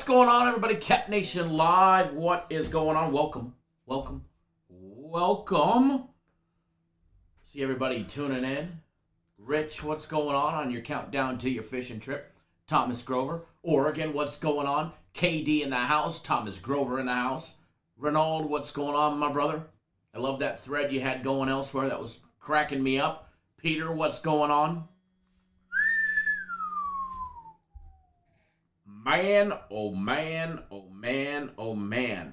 going on, everybody? Cat Nation Live. What is going on? Welcome. See everybody tuning in. Rich, what's going on your countdown to your fishing trip? Thomas Grover. Oregon, what's going on? KD in the house. Thomas Grover in the house. Renaud, what's going on, my brother? I love that thread you had going elsewhere. That was cracking me up. Peter, what's going on? Man, oh man, oh man, oh man.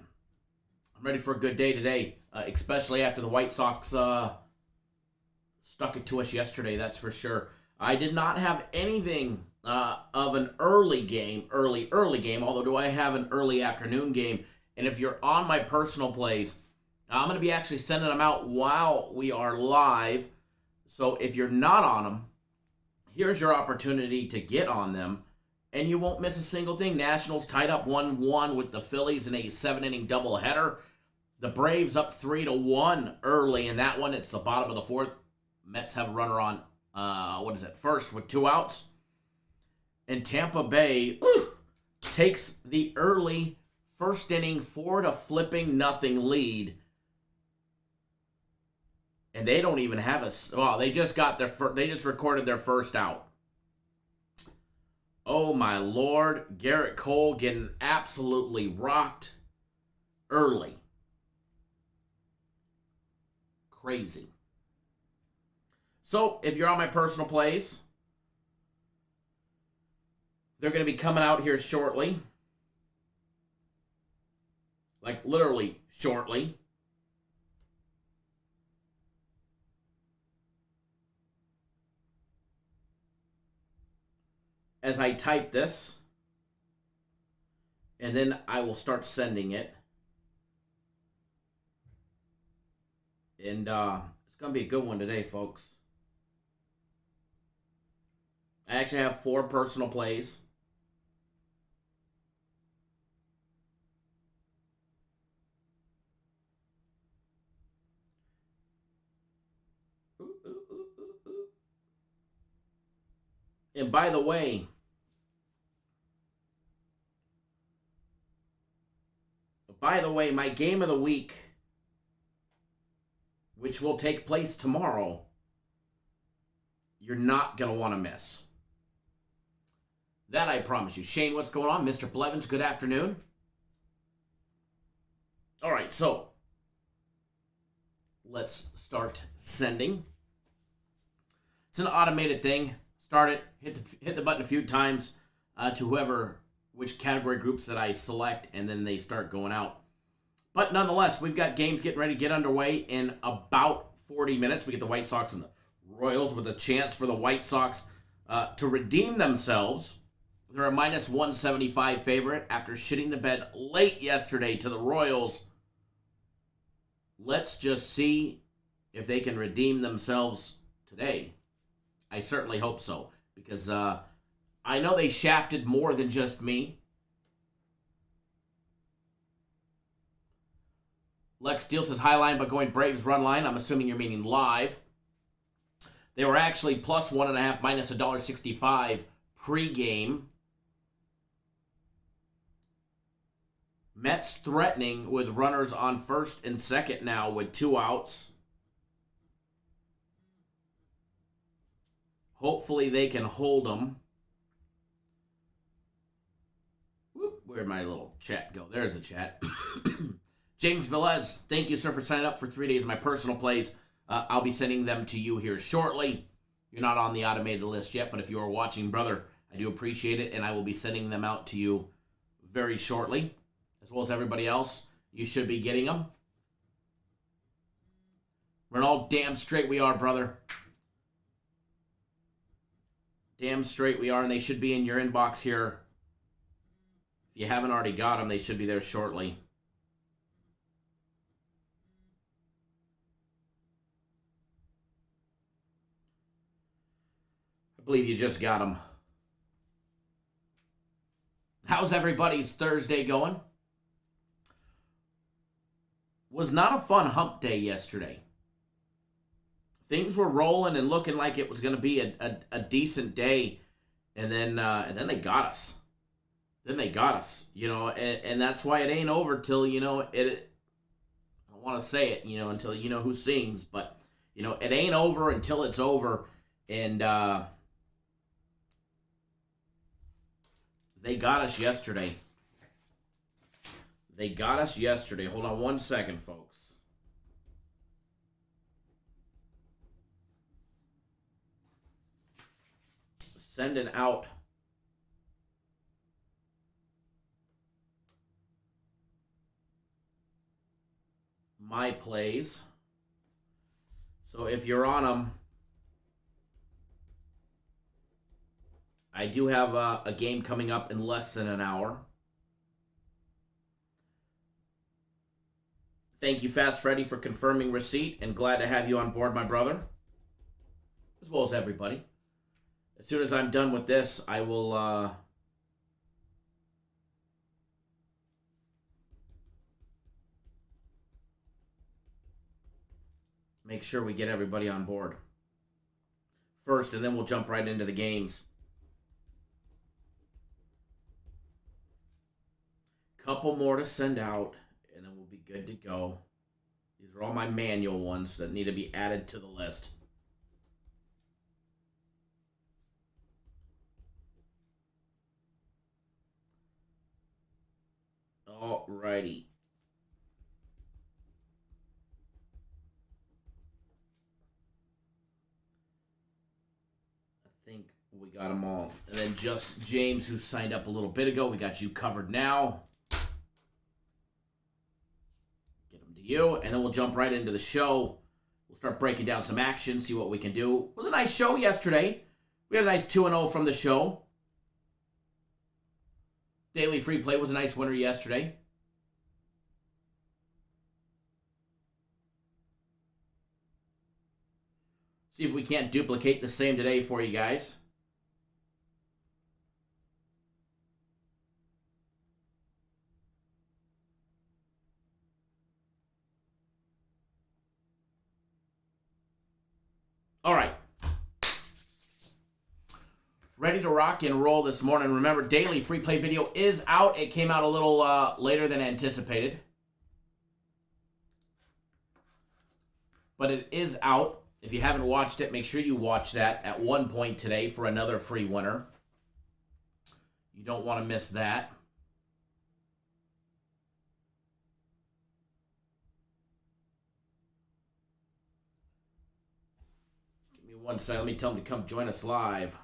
I'm ready for a good day today, especially after the White Sox stuck it to us yesterday, that's for sure. I did not have anything of an early game, although do I have an early afternoon game. And if you're on my personal plays, I'm going to be actually sending them out while we are live. So if you're not on them, here's your opportunity to get on them. And you won't miss a single thing. Nationals tied up 1-1 with the Phillies in a 7-inning doubleheader. The Braves up 3-1 early in that one. It's the bottom of the fourth. Mets have a runner on, first with 2 outs. And Tampa Bay takes the early first inning 4-0 lead. And they don't even have they just got they just recorded their first out. Oh, my Lord. Garrett Cole getting absolutely rocked early. Crazy. So, if you're on my personal plays, they're going to be coming out here shortly. Like, literally shortly. As I type this, and then I will start sending it. And it's going to be a good one today, folks. I actually have 4 personal plays. And by the way, my game of the week, which will take place tomorrow, you're not going to want to miss. That I promise you. Shane, what's going on? Mr. Blevins, good afternoon. All right, so let's start sending. It's an automated thing. Start it, hit the button a few times to which category groups that I select, and then they start going out. But nonetheless, we've got games getting ready to get underway in about 40 minutes. We get the White Sox and the Royals with a chance for the White Sox to redeem themselves. They're a minus 175 favorite after shitting the bed late yesterday to the Royals. Let's just see if they can redeem themselves today. I certainly hope so, because I know they shafted more than just me. Lex Steele says, high line, but going Braves run line. I'm assuming you're meaning live. They were actually plus 1.5, minus $1.65 pregame. Mets threatening with runners on first and second now with 2 outs. Hopefully they can hold them. Where'd my little chat go? There's the chat. James Velez, thank you, sir, for signing up for 3 days of my personal plays. I'll be sending them to you here shortly. You're not on the automated list yet, but if you are watching, brother, I do appreciate it, and I will be sending them out to you very shortly, as well as everybody else. You should be getting them. Renaud, damn straight we are, brother. Damn straight we are, and they should be in your inbox here. If you haven't already got them, they should be there shortly. I believe you just got them. How's everybody's Thursday going? Was not a fun hump day yesterday. Things were rolling and looking like it was going to be a decent day, and then they got us. then they got us, and that's why it ain't over till, it, I want to say it, until you know who sings, but, it ain't over until it's over, and they got us yesterday. They got us yesterday. Hold on one second, folks. Sending out my plays. So if you're on them, I do have a game coming up in less than an hour. Thank you, Fast Freddy, for confirming receipt, and glad to have you on board, my brother, as well as everybody. As soon as I'm done with this, I will make sure we get everybody on board first, and then we'll jump right into the games. Couple more to send out, and then we'll be good to go. These are all my manual ones that need to be added to the list. Alrighty. I think we got them all. And then just James, who signed up a little bit ago, we got you covered now. You, and then we'll jump right into the show. We'll start breaking down some action, see what we can do. It was a nice show yesterday. We had a nice 2-0 from the show. Daily Free Play was a nice winner yesterday. See if we can't duplicate the same today for you guys. All right. Ready to rock and roll this morning. Remember, Daily Free Play video is out. It came out a little later than anticipated, but it is out. If you haven't watched it, make sure you watch that at one point today for another free winner. You don't want to miss that. Give me one second. Let me tell them to come join us live.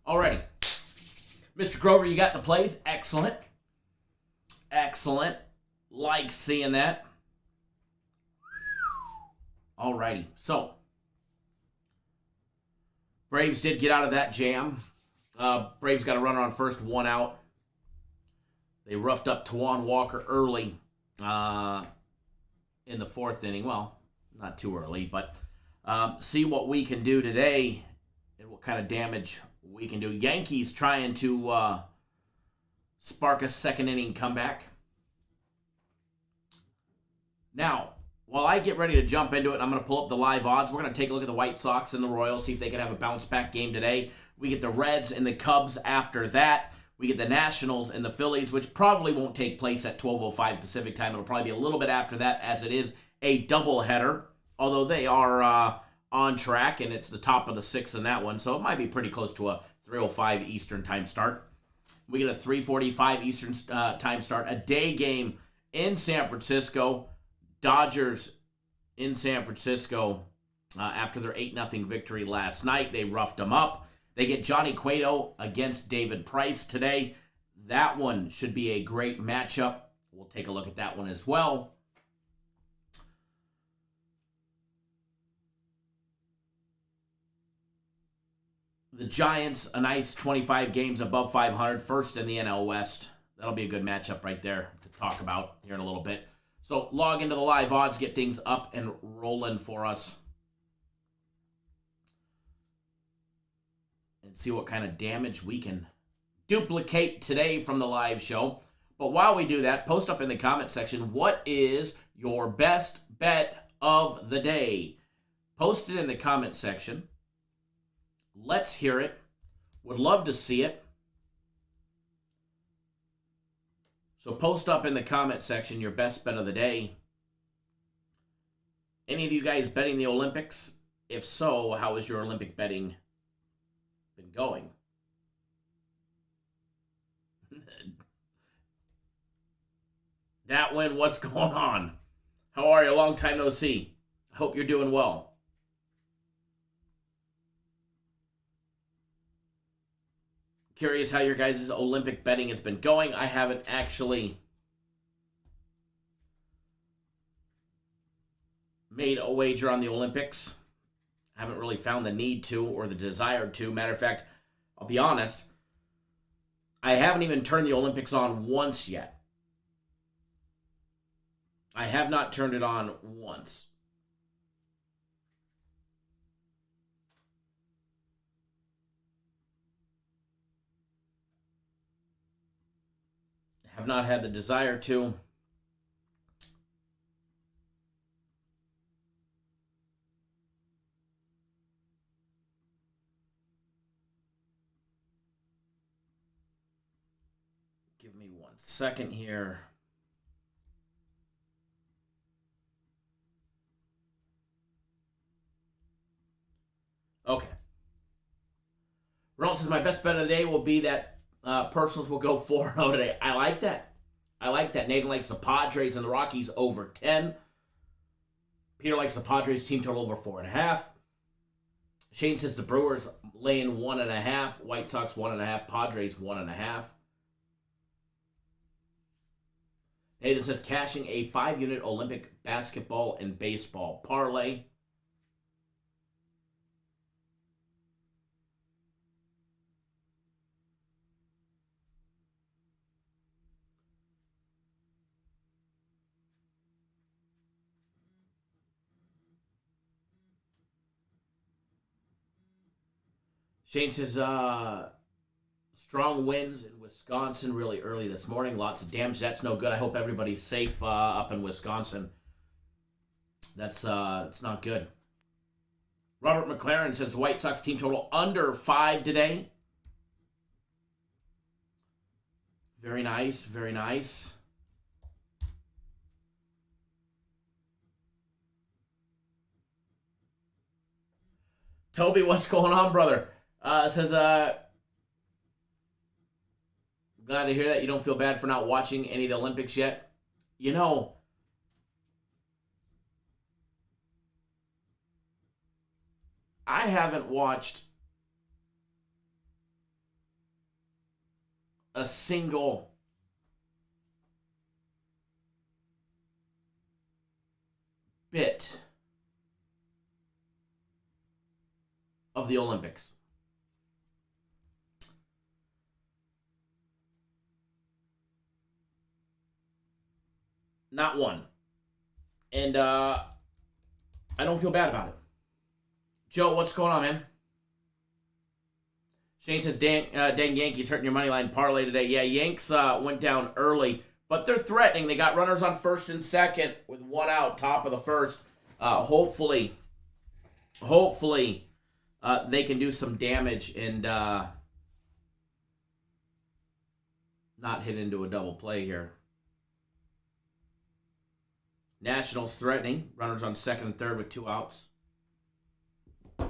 Alrighty. Mr. Grover, you got the plays. Excellent. Excellent. Like seeing that. Alrighty. So, Braves did get out of that jam. Braves got a runner on first, 1 out. They roughed up Tawan Walker early in the 4th inning. Well, not too early, but see what we can do today and what kind of damage we can do. Yankees trying to spark a 2nd inning comeback. Now, while I get ready to jump into it, I'm going to pull up the live odds. We're going to take a look at the White Sox and the Royals, see if they can have a bounce-back game today. We get the Reds and the Cubs after that. We get the Nationals and the Phillies, which probably won't take place at 12:05 Pacific time. It'll probably be a little bit after that, as it is a doubleheader, although they are on track, and it's the top of the 6th in that one, so it might be pretty close to a 3:05 Eastern time start. We get a 3:45 Eastern time start, a day game in San Francisco. Dodgers in San Francisco after their 8-0 victory last night. They roughed them up. They get Johnny Cueto against David Price today. That one should be a great matchup. We'll take a look at that one as well. The Giants, a nice 25 games above 500, first in the NL West. That'll be a good matchup right there to talk about here in a little bit. So log into the live odds, get things up and rolling for us, and see what kind of damage we can duplicate today from the live show. But while we do that, post up in the comment section, what is your best bet of the day? Post it in the comment section. Let's hear it. Would love to see it. So post up in the comment section your best bet of the day. Any of you guys betting the Olympics? If so, how has your Olympic betting been going? That win, what's going on? How are you? Long time no see. I hope you're doing well. Curious how your guys' Olympic betting has been going. I haven't actually made a wager on the Olympics. I haven't really found the need to or the desire to. Matter of fact, I'll be honest, I haven't even turned the Olympics on once yet. I have not turned it on once. Have not had the desire to. Give me 1 second here. Okay. Ronald says my best bet of the day will be that personals will go 4-0 today. I like that. I like that. Nathan likes the Padres and the Rockies over 10. Peter likes the Padres team total over 4.5. Shane says the Brewers laying 1.5. White Sox 1.5. Padres 1.5. Nathan says cashing a 5-unit Olympic basketball and baseball parlay. Shane says, strong winds in Wisconsin really early this morning. Lots of damage. That's no good. I hope everybody's safe up in Wisconsin. That's not good. Robert McLaren says White Sox team total under 5 today. Very nice. Very nice. Toby, what's going on, brother? Says, glad to hear that you don't feel bad for not watching any of the Olympics yet. You know, I haven't watched a single bit of the Olympics. Not one. And I don't feel bad about it. Joe, what's going on, man? Shane says, dang Yankees hurting your money line parlay today. Yeah, Yanks went down early, but they're threatening. They got runners on first and second with 1 out, top of the first. Hopefully, they can do some damage and not hit into a double play here. Nationals threatening. Runners on second and third with 2 outs. Give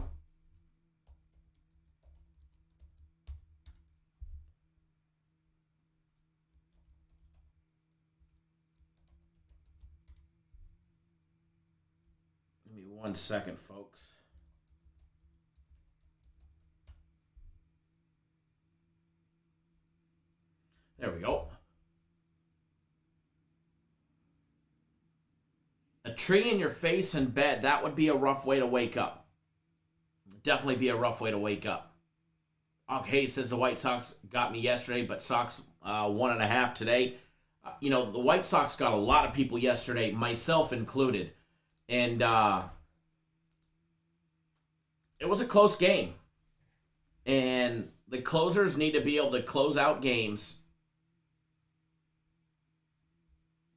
me 1 second, folks. There we go. A tree in your face in bed, that would be a rough way to wake up. Definitely be a rough way to wake up. Okay, says the White Sox got me yesterday, but Sox 1.5 today. The White Sox got a lot of people yesterday, myself included. And it was a close game. And The closers need to be able to close out games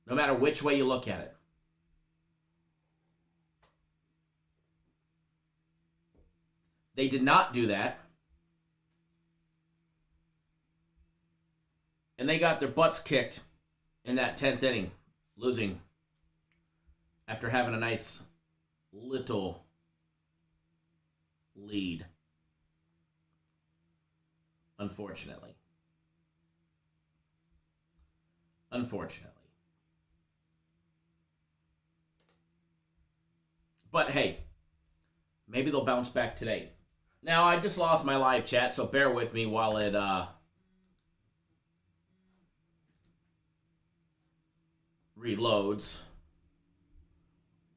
no matter which way you look at it. They did not do that. And they got their butts kicked in that 10th inning, losing after having a nice little lead. Unfortunately. But hey, maybe they'll bounce back today. Now, I just lost my live chat, so bear with me while it reloads.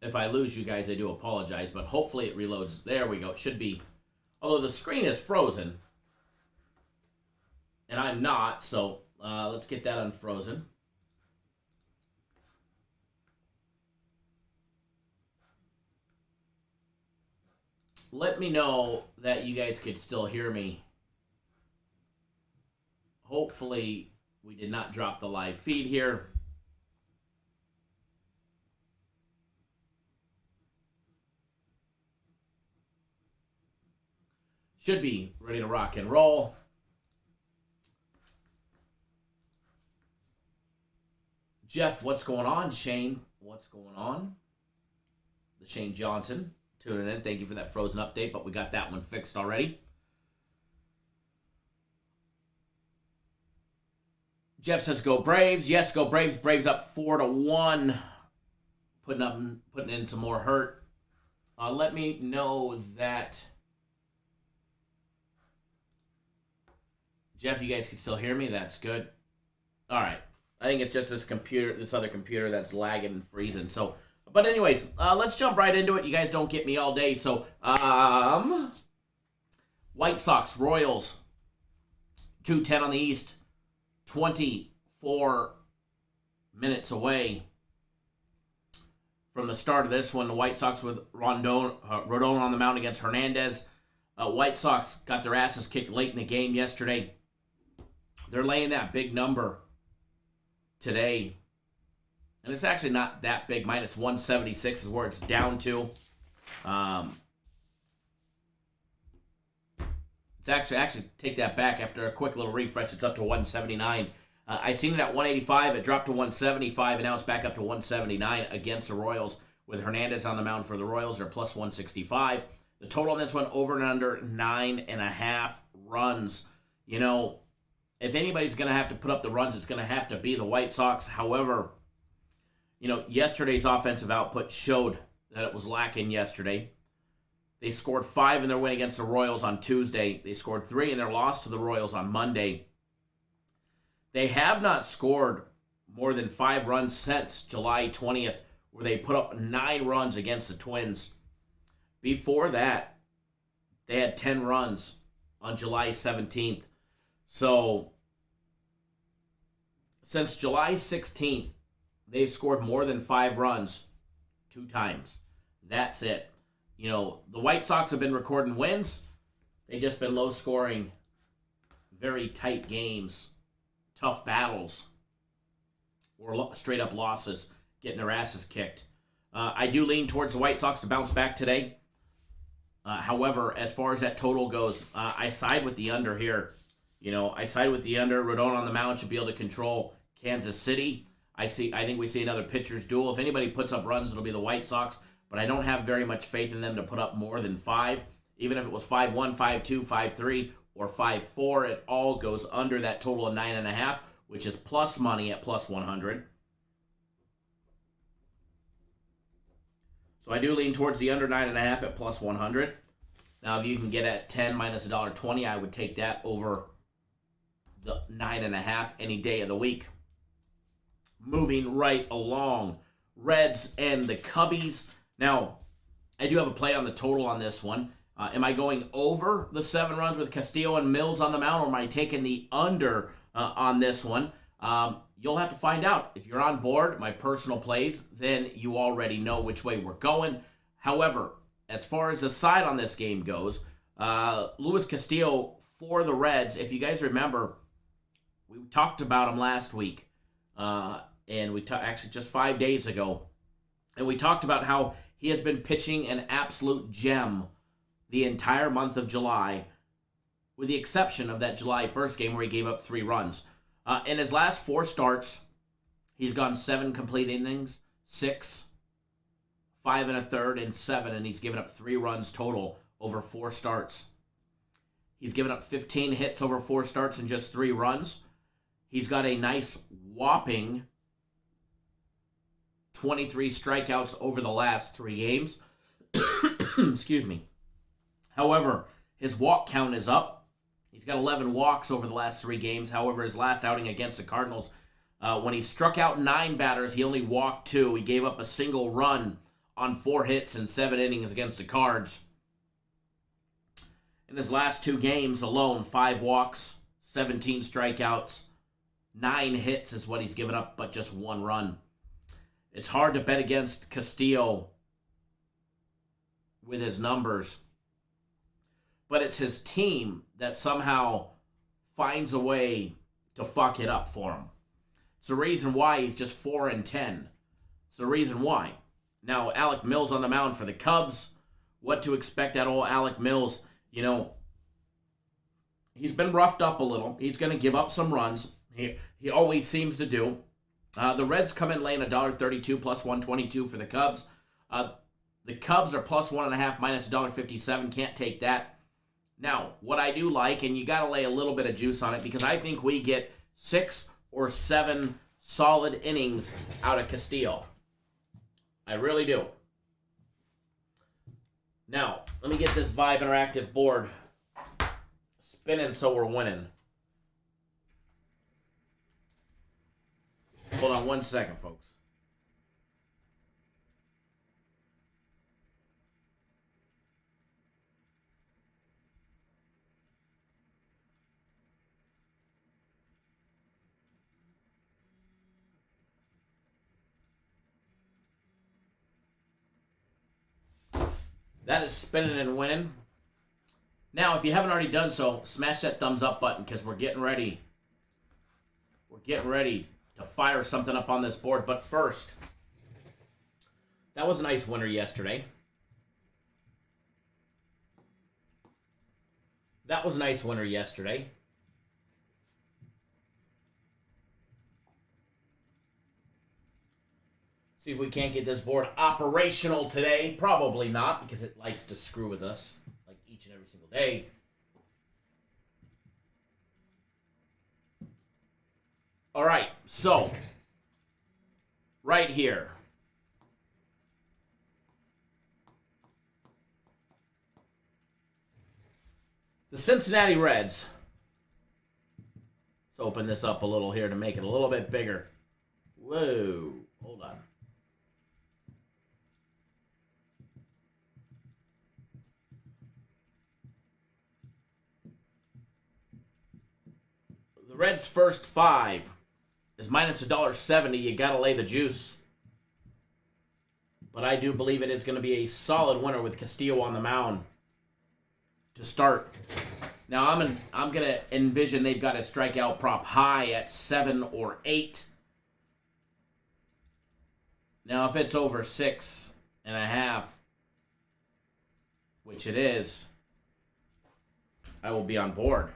If I lose you guys, I do apologize, but hopefully it reloads. There we go. It should be. Although the screen is frozen, and I'm not, so let's get that unfrozen. Let me know that you guys could still hear me. Hopefully, we did not drop the live feed here. Should be ready to rock and roll. Jeff, what's going on? Shane, what's going on? The Shane Johnson tuning in. Thank you for that frozen update, but we got that one fixed already. Jeff says, go Braves. Yes, go Braves. Braves up 4-1. Putting in some more hurt. Let me know that... Jeff, you guys can still hear me? That's good. All right. I think it's just this other computer that's lagging and freezing. So, but anyways, let's jump right into it. You guys don't get me all day. So, White Sox, Royals, 2:10 on the East, 24 minutes away from the start of this one. The White Sox with Rodon on the mound against Hernandez. White Sox got their asses kicked late in the game yesterday. They're laying that big number today. And it's actually not that big. Minus 176 is where it's down to. It's actually take that back. After a quick little refresh, it's up to 179. I seen it at 185. It dropped to 175, and now it's back up to 179 against the Royals with Hernandez on the mound for the Royals. They're plus 165. The total on this one, over and under 9.5 runs. You know, if anybody's going to have to put up the runs, it's going to have to be the White Sox. However, you know, yesterday's offensive output showed that it was lacking yesterday. They scored 5 in their win against the Royals on Tuesday. They scored 3 in their loss to the Royals on Monday. They have not scored more than 5 runs since July 20th, where they put up 9 runs against the Twins. Before that, they had 10 runs on July 17th. So, since July 16th, they've scored more than 5 runs 2 times. That's it. You know, the White Sox have been recording wins. They've just been low-scoring, very tight games, tough battles, or straight-up losses, getting their asses kicked. I do lean towards the White Sox to bounce back today. However, as far as that total goes, I side with the under here. You know, I side with the under. Rodon on the mound should be able to control Kansas City. I think we see another pitcher's duel. If anybody puts up runs, it'll be the White Sox. But I don't have very much faith in them to put up more than 5. Even if it was 5-1, 5-2, 5-3, or 5-4, it all goes under that total of 9.5, which is plus money at plus 100. So I do lean towards the under 9.5 at plus 100. Now, if you can get at 10 minus $1.20, I would take that over the 9.5 any day of the week. Moving right along, Reds and the Cubbies. Now, I do have a play on the total on this one. Am I going over the 7 runs with Castillo and Mills on the mound, or am I taking the under on this one? You'll have to find out. If you're on board, my personal plays, then you already know which way we're going. However, as far as the side on this game goes, Luis Castillo for the Reds, if you guys remember, we talked about him last week, and actually just 5 days ago, and we talked about how he has been pitching an absolute gem the entire month of July, with the exception of that July 1st game where he gave up 3 runs. In his last 4 starts, he's gone 7 complete innings, 6, 5 1/3, and 7, and he's given up 3 runs total over 4 starts. He's given up 15 hits over 4 starts and just 3 runs. He's got a nice whopping 23 strikeouts over the last 3 games. Excuse me. However, his walk count is up. He's got 11 walks over the last 3 games. However, his last outing against the Cardinals, when he struck out 9 batters, he only walked 2. He gave up a single run on 4 hits in 7 innings against the Cards. In his last 2 games alone, 5 walks, 17 strikeouts, 9 hits is what he's given up, but just 1 run. It's hard to bet against Castillo with his numbers, but it's his team that somehow finds a way to fuck it up for him. It's the reason why he's just 4-10. It's the reason why. Now, Alec Mills on the mound for the Cubs. What to expect at old Alec Mills? You know, he's been roughed up a little. He's going to give up some runs. He always seems to do. The Reds come in laying $1.32 plus 122 for the Cubs. The Cubs are plus 1.5 minus $1.57. Can't take that. Now, what I do like, and you got to lay a little bit of juice on it, because I think we get 6 or 7 solid innings out of Castillo. I really do. Now, let me get this Vibe Interactive board spinning so we're winning. Hold on 1 second, folks. That is spinning and winning. Now, if you haven't already done so, smash that thumbs up button, because we're getting ready. We're getting ready to fire something up on this board. But first, that was a nice winner yesterday. That was a nice winner yesterday. See if we can't get this board operational today. Probably not, because it likes to screw with us like each and every single day. All right, so right here. The Cincinnati Reds. Let's open this up a little here to make it a little bit bigger. Whoa, hold on. The Reds' first 5 is minus $1.70. You got to lay the juice. But I do believe it is going to be a solid winner with Castillo on the mound to start. Now, I'm going to envision they've got a strikeout prop high at 7 or 8. Now, if it's over 6.5, which it is, I will be on board.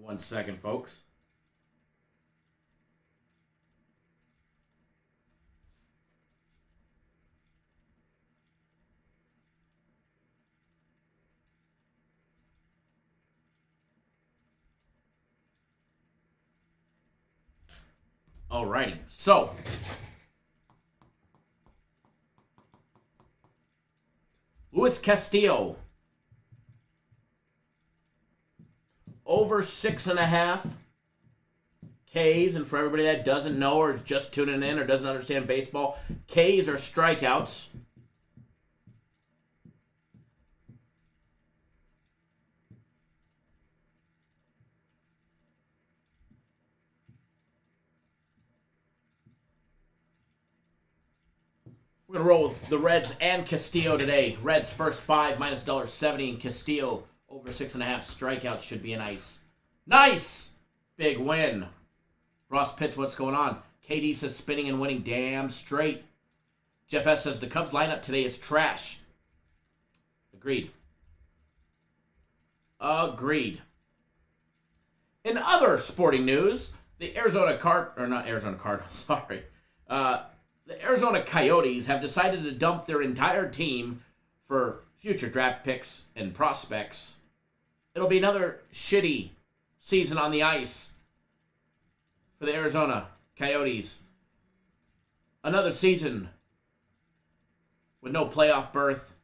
1 second, folks. Alrighty, so Luis Castillo over 6.5 Ks, and for everybody that doesn't know or is just tuning in or doesn't understand baseball, Ks are strikeouts. We're going to roll with the Reds and Castillo today. Reds first 5, minus $1.70, and Castillo over 6.5 strikeouts should be a nice big win. Ross Pitts, what's going on? KD says spinning and winning damn straight. Jeff S says the Cubs lineup today is trash. Agreed. In other sporting news, the Arizona Coyotes have decided to dump their entire team for future draft picks and prospects. It'll be another shitty season on the ice for the Arizona Coyotes. Another season with no playoff berth.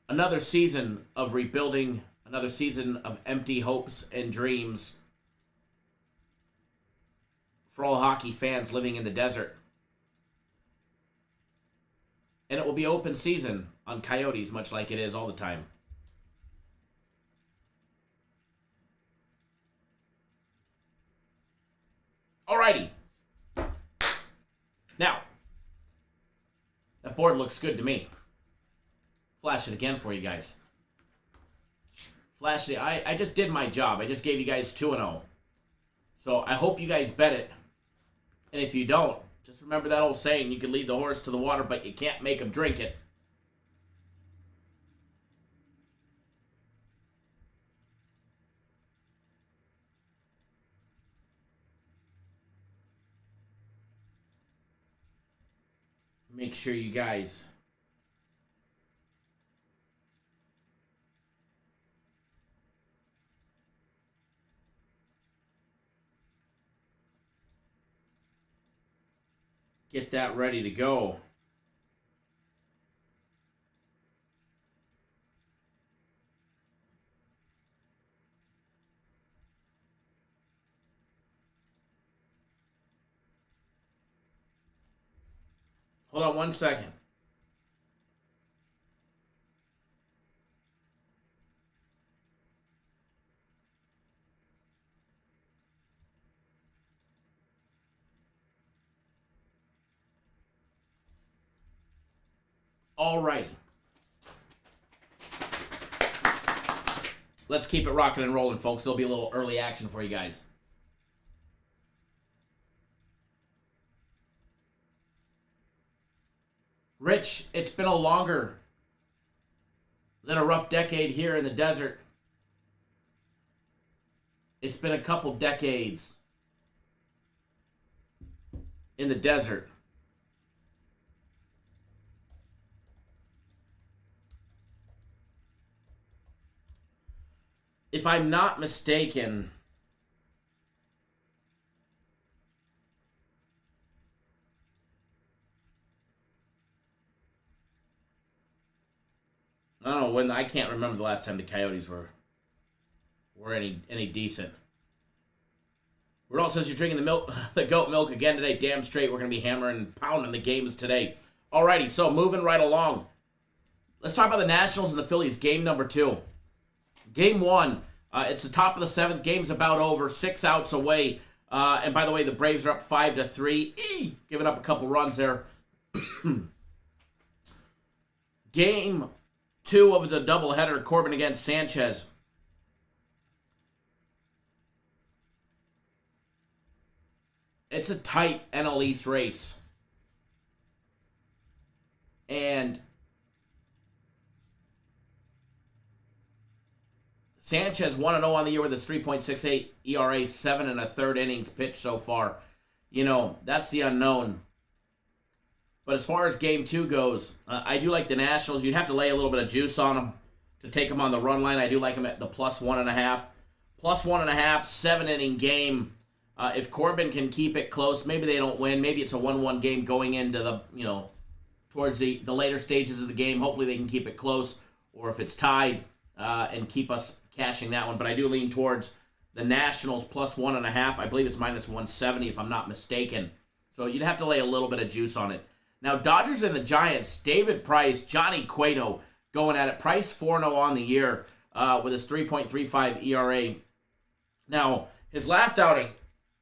Another season of rebuilding. Another season of empty hopes and dreams for all hockey fans living in the desert. And it will be open season on Coyotes, much like it is all the time. Alrighty. Now, that board looks good to me. Flash it again for you guys. Flash it. I just did my job. I just gave you guys 2-0. So I hope you guys bet it. And if you don't, just remember that old saying, you can lead the horse to the water, but you can't make him drink it. Make sure you guys get that ready to go. Hold on one second. Alrighty. Let's keep it rocking and rolling, folks. There'll be a little early action for you guys. Rich, it's been a longer than a rough decade here in the desert. It's been a couple decades in the desert. If I'm not mistaken, I don't know when. I can't remember the last time the Coyotes were any decent. Rudolph says you're drinking the milk, the goat milk again today. Damn straight, we're gonna be hammering and pounding the games today. Alrighty, so moving right along. Let's talk about the Nationals and the Phillies. Game number 2. Game 1. It's the top of the 7th. Game's about over. 6 outs away. And by the way, the Braves are up 5-3. Giving up a couple runs there. Game 2 of the doubleheader. Corbin against Sanchez. It's a tight NL East race. And Sanchez 1-0 on the year with his 3.68 ERA, 7 1/3 innings pitched so far. You know, that's the unknown. But as far as game 2 goes, I do like the Nationals. You'd have to lay a little bit of juice on them to take them on the run line. I do like them at the plus 1.5. Plus 1.5, 7-inning game. If Corbin can keep it close, maybe they don't win. Maybe it's a 1-1 game going into the, towards the later stages of the game. Hopefully they can keep it close. Or if it's tied, and keep us cashing that one. But I do lean towards the Nationals plus 1.5. I believe it's minus 170 if I'm not mistaken. So you'd have to lay a little bit of juice on it. Now, Dodgers and the Giants, David Price, Johnny Cueto going at it. Price 4-0 on the year with his 3.35 ERA. Now, his last outing,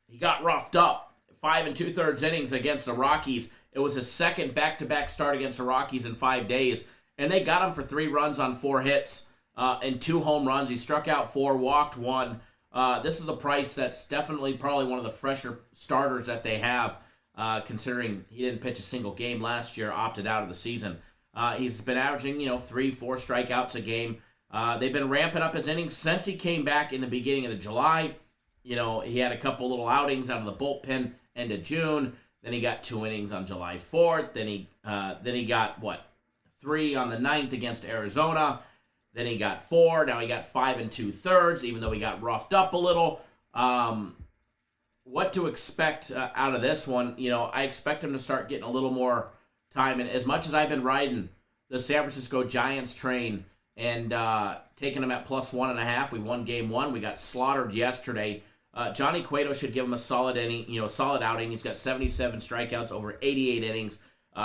he got roughed up 5 2/3 innings against the Rockies. It was his second back-to-back start against the Rockies in 5 days, and they got him for 3 runs on 4 hits and 2 home runs. He struck out 4, walked 1. This is a price that's definitely probably one of the fresher starters that they have, considering he didn't pitch a single game last year, opted out of the season. He's been averaging, 3, 4 strikeouts a game. They've been ramping up his innings since he came back in the beginning of July. He had a couple little outings out of the bullpen end of June. Then he got 2 innings on July 4th. Then he got 3 on the 9th against Arizona. Then he got 4. Now he got 5 2/3, even though he got roughed up a little. What to expect out of this one? I expect him to start getting a little more time. And as much as I've been riding the San Francisco Giants train and taking them at +1.5, we won game 1. We got slaughtered yesterday. Johnny Cueto should give him a solid inning, solid outing. He's got 77 strikeouts over 88 innings.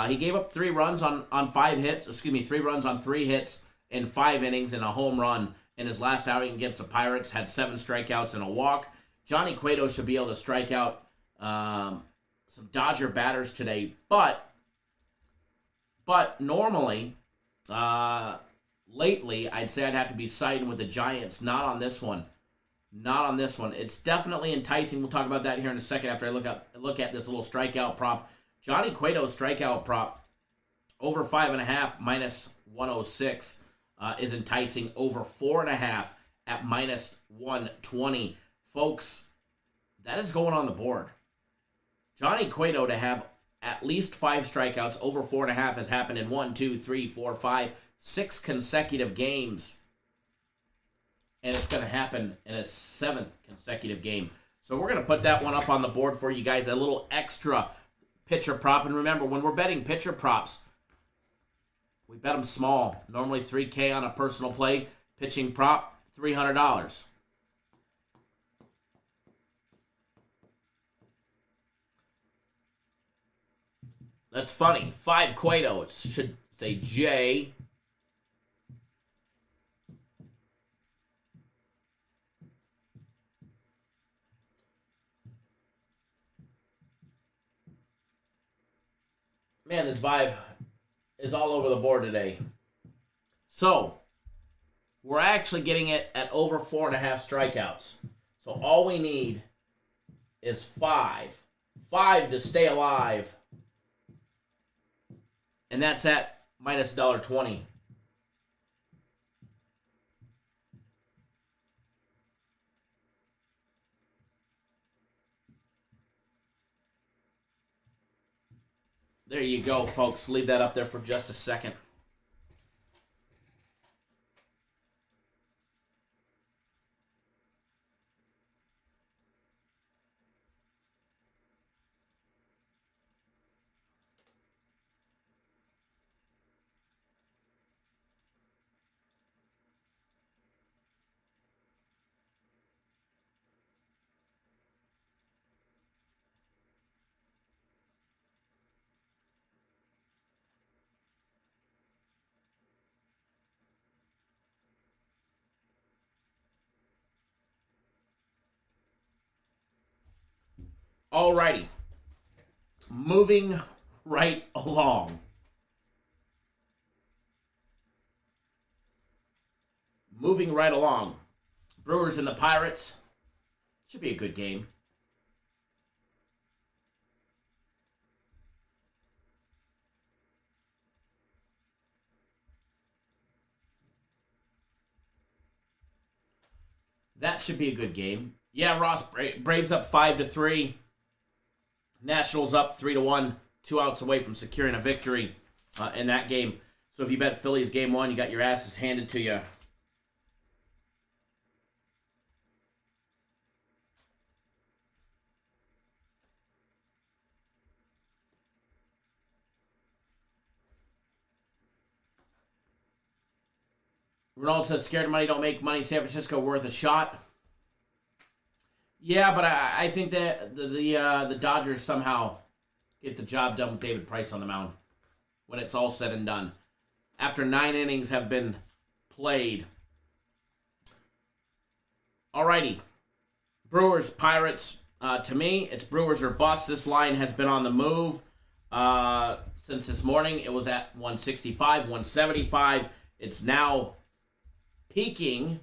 He gave up 3 runs on 5 hits. 3 runs on 3 hits in 5 innings and a home run in his last outing against the Pirates. Had 7 strikeouts and a walk. Johnny Cueto should be able to strike out some Dodger batters today, but normally, lately, I'd say I'd have to be siding with the Giants. Not on this one. It's definitely enticing. We'll talk about that here in a second after I look at this little strikeout prop. Johnny Cueto's strikeout prop over 5.5 -106 is enticing. Over 4.5 at -120. Folks, that is going on the board. Johnny Cueto to have at least 5 strikeouts over 4.5 has happened in 1, 2, 3, 4, 5, 6 consecutive games. And it's going to happen in a 7th consecutive game. So we're going to put that one up on the board for you guys, a little extra pitcher prop. And remember, when we're betting pitcher props, we bet them small. Normally $3K on a personal play. Pitching prop, $300. That's funny. 5 Cueto. It should say J. Man, this vibe is all over the board today. So, we're actually getting it at over 4.5 strikeouts. So all we need is 5. 5 to stay alive. And that's at -$1.20. There you go, folks. Leave that up there for just a second. Alrighty. Moving right along. Brewers and the Pirates. Should be a good game. That should be a good game. Yeah, Ross, Braves up 5-3. Nationals up 3-1, 2 outs away from securing a victory in that game. So if you bet Phillies game 1, you got your asses handed to you. Ronald says, scared of money, don't make money. San Francisco worth a shot. Yeah, but I think that the Dodgers somehow get the job done with David Price on the mound when it's all said and done. After 9 innings have been played. Alrighty. Brewers, Pirates. To me, it's Brewers or bust. This line has been on the move since this morning. It was at 165, 175. It's now peaking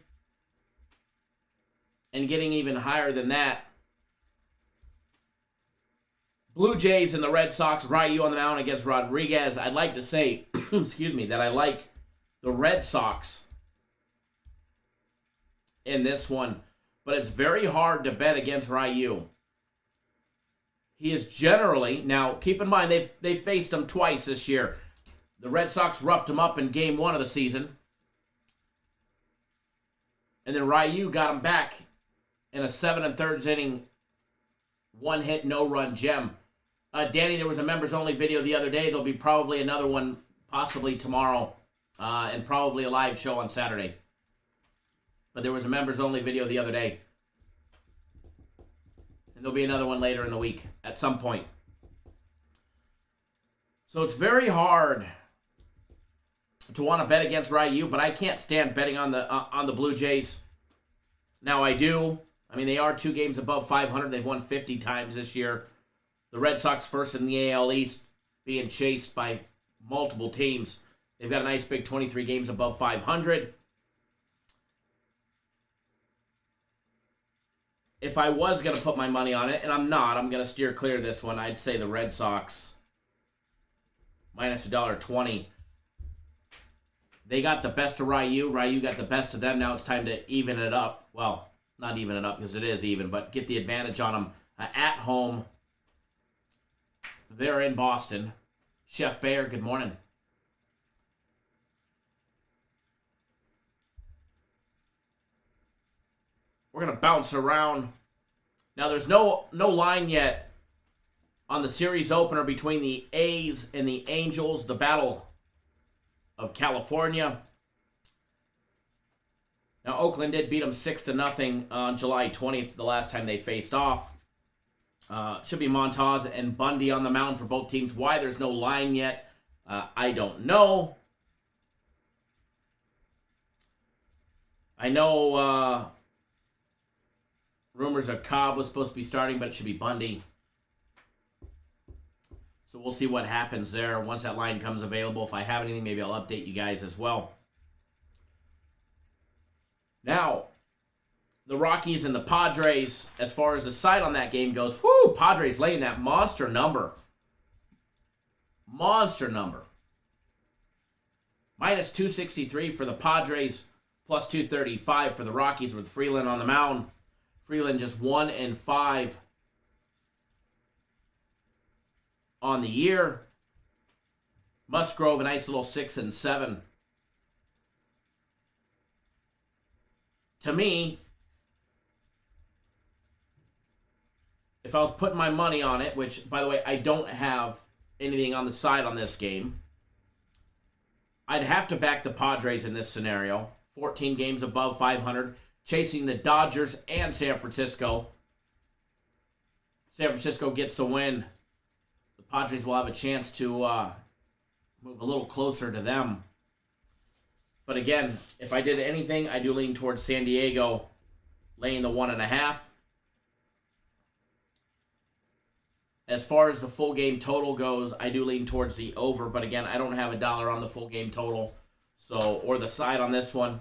and getting even higher than that. Blue Jays and the Red Sox, Ryu on the mound against Rodriguez. I'd like to say, excuse me, that I like the Red Sox in this one, but it's very hard to bet against Ryu. He is generally, now keep in mind, they've faced him twice this year. The Red Sox roughed him up in game 1 of the season, and then Ryu got him back in a 7 3/3 inning, 1-hit, no-run gem. Danny, there was a members-only video the other day. There'll be probably another one possibly tomorrow, and probably a live show on Saturday. But there was a members-only video the other day. And there'll be another one later in the week at some point. So it's very hard to want to bet against Ryu, but I can't stand betting on the Blue Jays. Now I do. I mean, they are 2 games above 500. They've won 50 times this year. The Red Sox first in the AL East, being chased by multiple teams. They've got a nice big 23 games above 500. If I was going to put my money on it, and I'm not, I'm going to steer clear of this one, I'd say the Red Sox minus $1.20. They got the best of Ryu. Ryu got the best of them. Now it's time to even it up. Well, not even it up because it is even, but get the advantage on them at home. They're in Boston. Chef Bayer, good morning. We're going to bounce around. Now, there's no line yet on the series opener between the A's and the Angels, the Battle of California. Now, Oakland did beat them 6-0 on July 20th, the last time they faced off. Should be Montas and Bundy on the mound for both teams. Why there's no line yet, I don't know. I know rumors of Cobb was supposed to be starting, but it should be Bundy. So we'll see what happens there once that line comes available. If I have anything, maybe I'll update you guys as well. Now, the Rockies and the Padres, as far as the side on that game goes, whoo, Padres laying that monster number. Monster number. Minus 263 for the Padres, plus 235 for the Rockies with Freeland on the mound. Freeland just 1-5 on the year. Musgrove, a nice little 6-7. To me, if I was putting my money on it, which, by the way, I don't have anything on the side on this game, I'd have to back the Padres in this scenario. 14 games above 500, chasing the Dodgers and San Francisco. San Francisco gets the win. The Padres will have a chance to move a little closer to them. But again, if I did anything, I do lean towards San Diego laying the 1.5. As far as the full game total goes, I do lean towards the over. But again, I don't have $1 on the full game total, or the side on this one.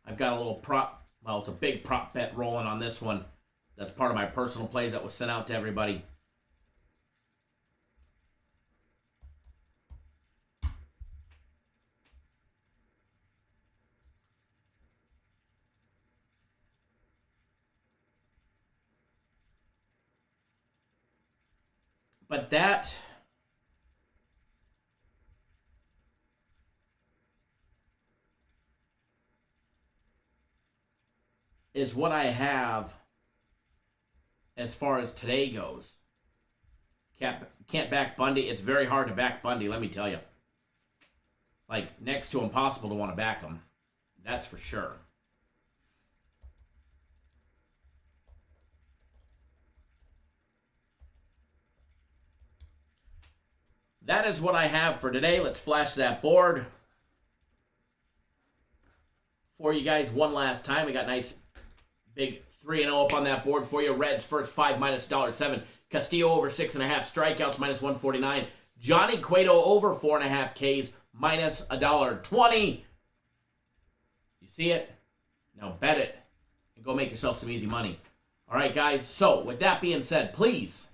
I've got a little prop. Well, it's a big prop bet rolling on this one. That's part of my personal plays that was sent out to everybody. But that is what I have as far as today goes. Can't back Bundy. It's very hard to back Bundy, let me tell you. Like, next to impossible to want to back him. That's for sure. That is what I have for today. Let's flash that board for you guys one last time. We got nice big 3-0 up on that board for you. Reds first 5 minus $1.07. Castillo over 6.5 strikeouts minus 149. Johnny Cueto over 4.5 Ks minus $1.20. You see it? Now bet it and go make yourself some easy money. All right, guys. So with that being said, please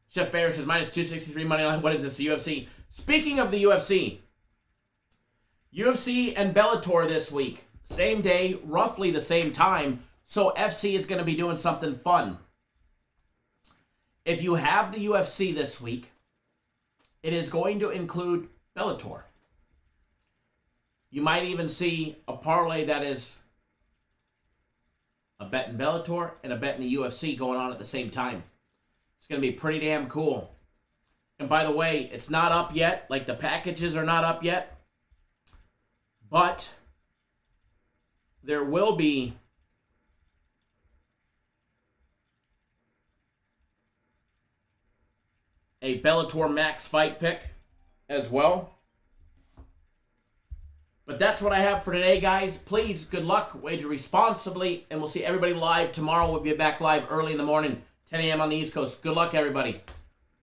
Chef Bear says minus 263 money line. What is this? The UFC. Speaking of the UFC and Bellator this week. Same day, roughly the same time. So FC is going to be doing something fun. If you have the UFC this week, it is going to include Bellator. You might even see a parlay that is a bet in Bellator and a bet in the UFC going on at the same time. It's going to be pretty damn cool. And by the way, it's not up yet. Like, the packages are not up yet. But there will be a Bellator Max fight pick as well. But that's what I have for today, guys. Please, good luck, wager responsibly, and we'll see everybody live tomorrow. We'll be back live early in the morning, 10 a.m. on the East Coast. Good luck, everybody.